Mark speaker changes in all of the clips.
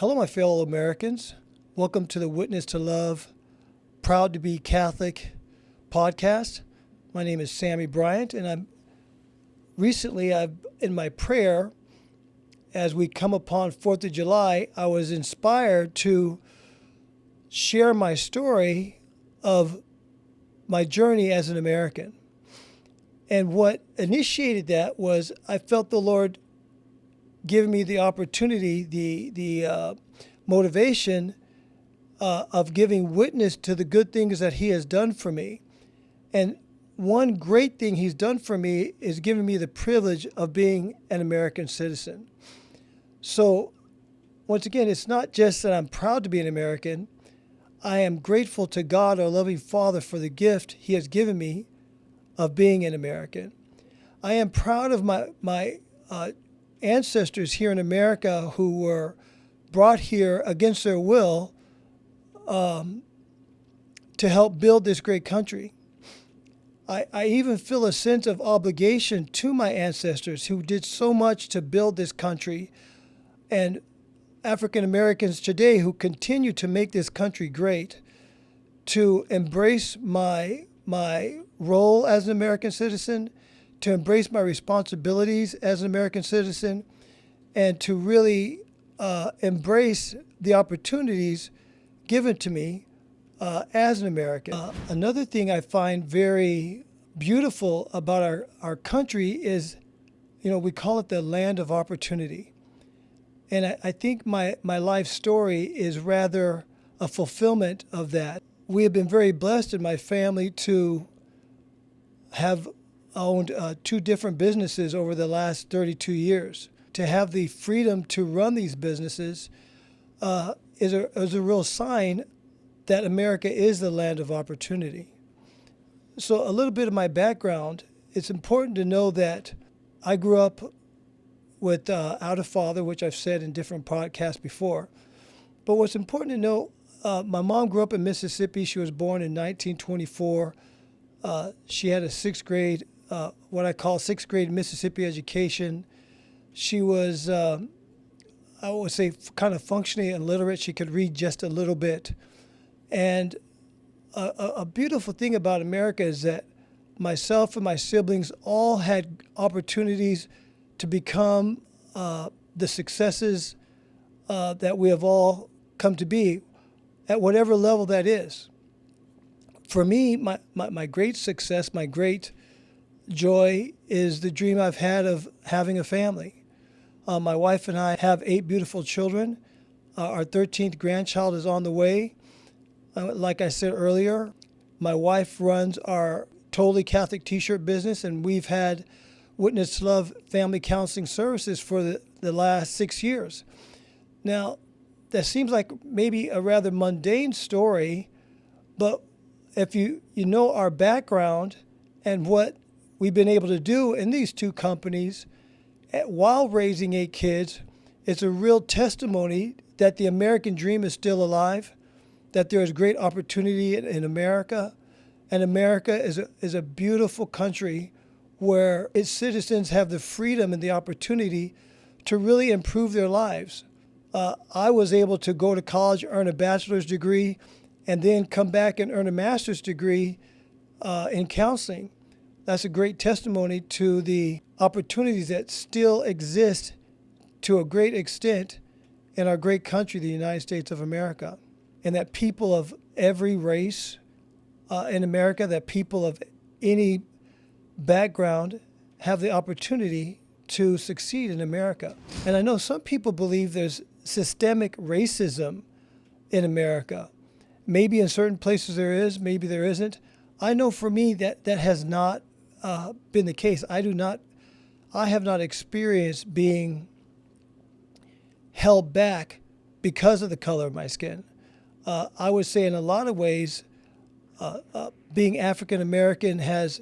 Speaker 1: Hello, my fellow Americans. Welcome to the Witness to Love, Proud to be Catholic podcast. My name is Sammy Bryant, and I've in my prayer, as we come upon 4th of July, I was inspired to share my story of my journey as an American. And what initiated that was I felt the Lord giving me the opportunity, the motivation of giving witness to the good things that He has done for me. And one great thing He's done for me is giving me the privilege of being an American citizen. So, once again, it's not just that I'm proud to be an American. I am grateful to God, our loving Father, for the gift He has given me of being an American. I am proud of my ancestors here in America who were brought here against their will to help build this great country. I even feel a sense of obligation to my ancestors who did so much to build this country, and African Americans today who continue to make this country great, to embrace my role as an American citizen, to embrace my responsibilities as an American citizen, and to really embrace the opportunities given to me as an American. Another thing I find very beautiful about our country is, we call it the land of opportunity. And I think my life story is rather a fulfillment of that. We have been very blessed in my family to have owned two different businesses over the last 32 years. To have the freedom to run these businesses is a real sign that America is the land of opportunity. So a little bit of my background, it's important to know that I grew up without a father, which I've said in different podcasts before. But what's important to know, my mom grew up in Mississippi. She was born in 1924. She had a what I call sixth grade Mississippi education. She was, I would say, kind of functionally illiterate. She could read just a little bit. And a beautiful thing about America is that myself and my siblings all had opportunities to become the successes that we have all come to be at whatever level that is. For me, my great success, my great joy is the dream I've had of having a family. My wife and I have 8 beautiful children. Our 13th grandchild is on the way. Like I said earlier, my wife runs our Totally Catholic T-shirt business, and we've had Witness to Love family counseling services for the last 6 years. Now, that seems like maybe a rather mundane story, but if you know our background and what we've been able to do in these 2 companies while raising 8 kids, it's a real testimony that the American dream is still alive, that there is great opportunity in America, and America is a beautiful country where its citizens have the freedom and the opportunity to really improve their lives. I was able to go to college, earn a bachelor's degree, and then come back and earn a master's degree in counseling. That's a great testimony to the opportunities that still exist to a great extent in our great country, the United States of America. And that people of every race in America, that people of any background have the opportunity to succeed in America. And I know some people believe there's systemic racism in America. Maybe in certain places there is, maybe there isn't. I know for me that has not been the case. I have not experienced being held back because of the color of my skin. I would say in a lot of ways, being African American has,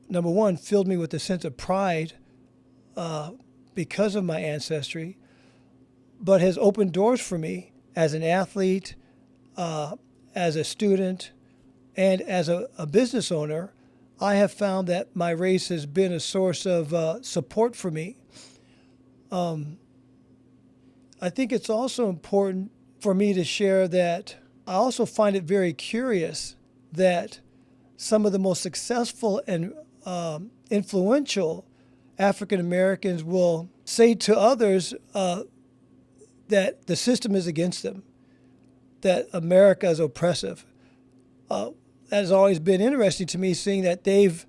Speaker 1: number one, filled me with a sense of pride because of my ancestry, but has opened doors for me as an athlete, as a student, and as a business owner. I have found that my race has been a source of support for me. I think it's also important for me to share that I also find it very curious that some of the most successful and influential African Americans will say to others that the system is against them, that America is oppressive. That has always been interesting to me, seeing that they've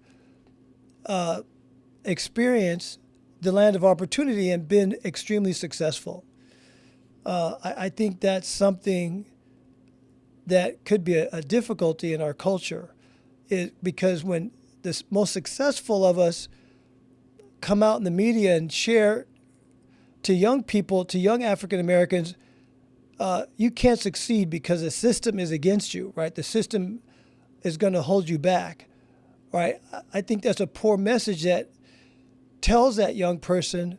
Speaker 1: experienced the land of opportunity and been extremely successful. I think that's something that could be a difficulty in our culture, because when the most successful of us come out in the media and share to young people, to young African Americans, you can't succeed because the system is against you, right? The system is going to hold you back, right? I think that's a poor message that tells that young person,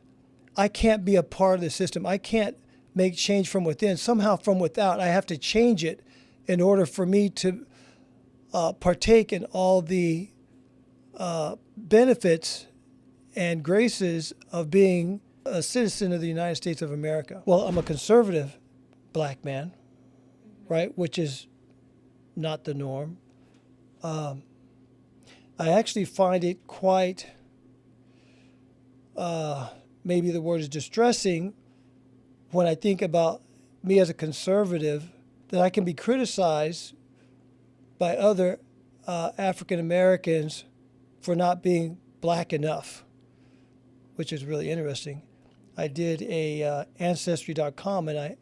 Speaker 1: I can't be a part of the system. I can't make change from within. Somehow from without, I have to change it in order for me to partake in all the benefits and graces of being a citizen of the United States of America. Well, I'm a conservative black man, right, which is not the norm. I actually find it quite, maybe the word is distressing, when I think about me as a conservative, that I can be criticized by other African Americans for not being black enough, which is really interesting. I did a Ancestry.com, and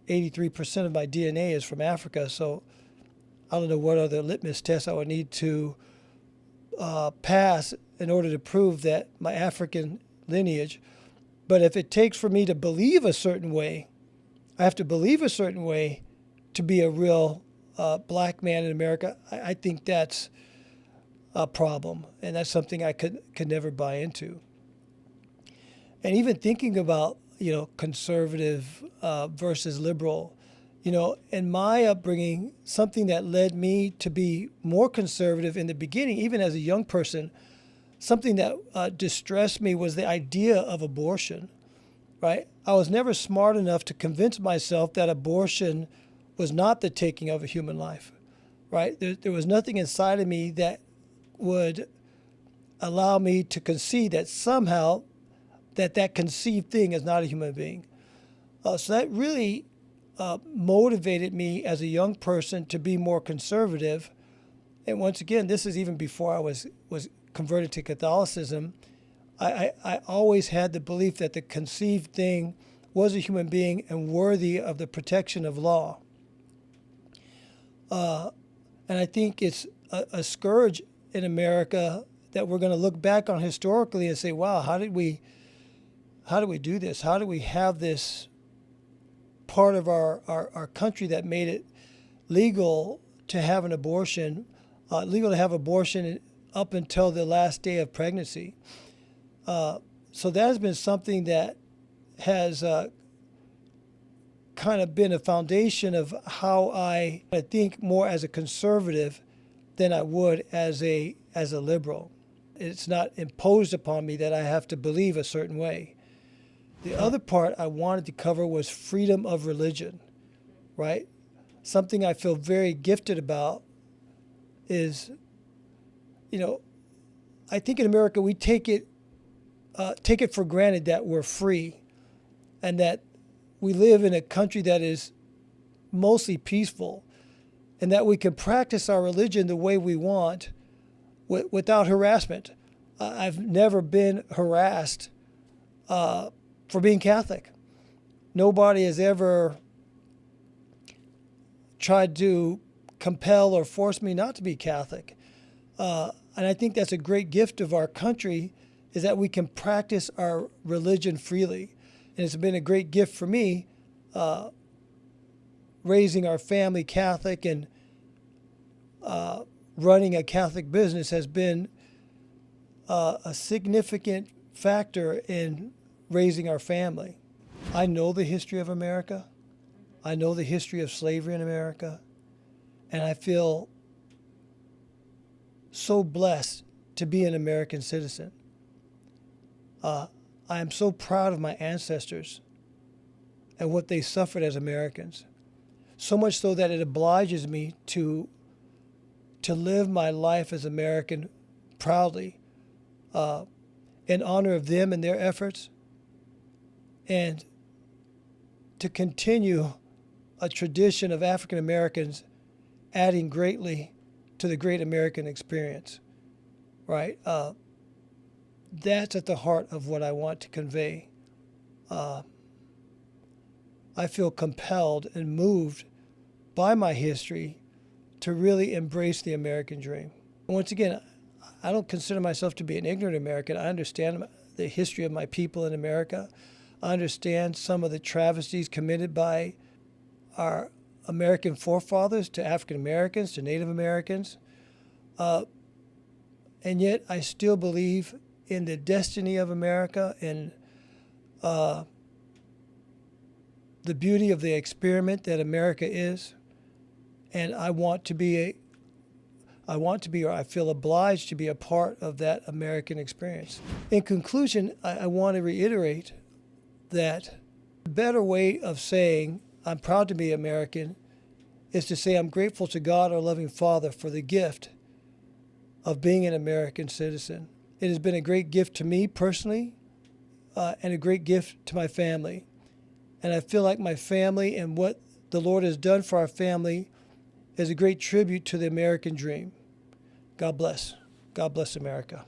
Speaker 1: 83% of my DNA is from Africa, so I don't know what other litmus test I would need to pass in order to prove that my African lineage. But if it takes for me to believe a certain way, I have to believe a certain way to be a real black man in America, I think that's a problem, and that's something I could never buy into. And even thinking about, conservative versus liberal, in my upbringing, something that led me to be more conservative in the beginning, even as a young person, something that distressed me was the idea of abortion, right? I was never smart enough to convince myself that abortion was not the taking of a human life, right? There was nothing inside of me that would allow me to concede that somehow that conceived thing is not a human being. So that really motivated me as a young person to be more conservative. And once again, this is even before I was converted to Catholicism. I always had the belief that the conceived thing was a human being and worthy of the protection of law. And I think it's a scourge in America that we're going to look back on historically and say, wow, how did we do this? How do we have this part of our country that made it legal to have an abortion, legal to have abortion up until the last day of pregnancy? So that has been something that has kind of been a foundation of how I think more as a conservative than I would as a liberal. It's not imposed upon me that I have to believe a certain way. The other part I wanted to cover was freedom of religion, right? Something I feel very gifted about is, I think in America we take it for granted that we're free and that we live in a country that is mostly peaceful and that we can practice our religion the way we want without harassment. I've never been harassed for being Catholic. Nobody has ever tried to compel or force me not to be Catholic. And I think that's a great gift of our country, is that we can practice our religion freely. And it's been a great gift for me, raising our family Catholic and running a Catholic business has been a significant factor in raising our family. I know the history of America. I know the history of slavery in America. And I feel so blessed to be an American citizen. I am so proud of my ancestors. and what they suffered as Americans. So much so that it obliges me to live my life as American proudly, in honor of them and their efforts, and to continue a tradition of African Americans adding greatly to the great American experience, right? That's at the heart of what I want to convey. I feel compelled and moved by my history to really embrace the American dream. Once again, I don't consider myself to be an ignorant American. I understand the history of my people in America. I understand some of the travesties committed by our American forefathers to African Americans, to Native Americans. And yet I still believe in the destiny of America and the beauty of the experiment that America is. And I feel obliged to be a part of that American experience. In conclusion, I want to reiterate that the better way of saying I'm proud to be American is to say I'm grateful to God, our loving Father, for the gift of being an American citizen. It has been a great gift to me personally, and a great gift to my family. And I feel like my family and what the Lord has done for our family is a great tribute to the American dream. God bless. God bless America.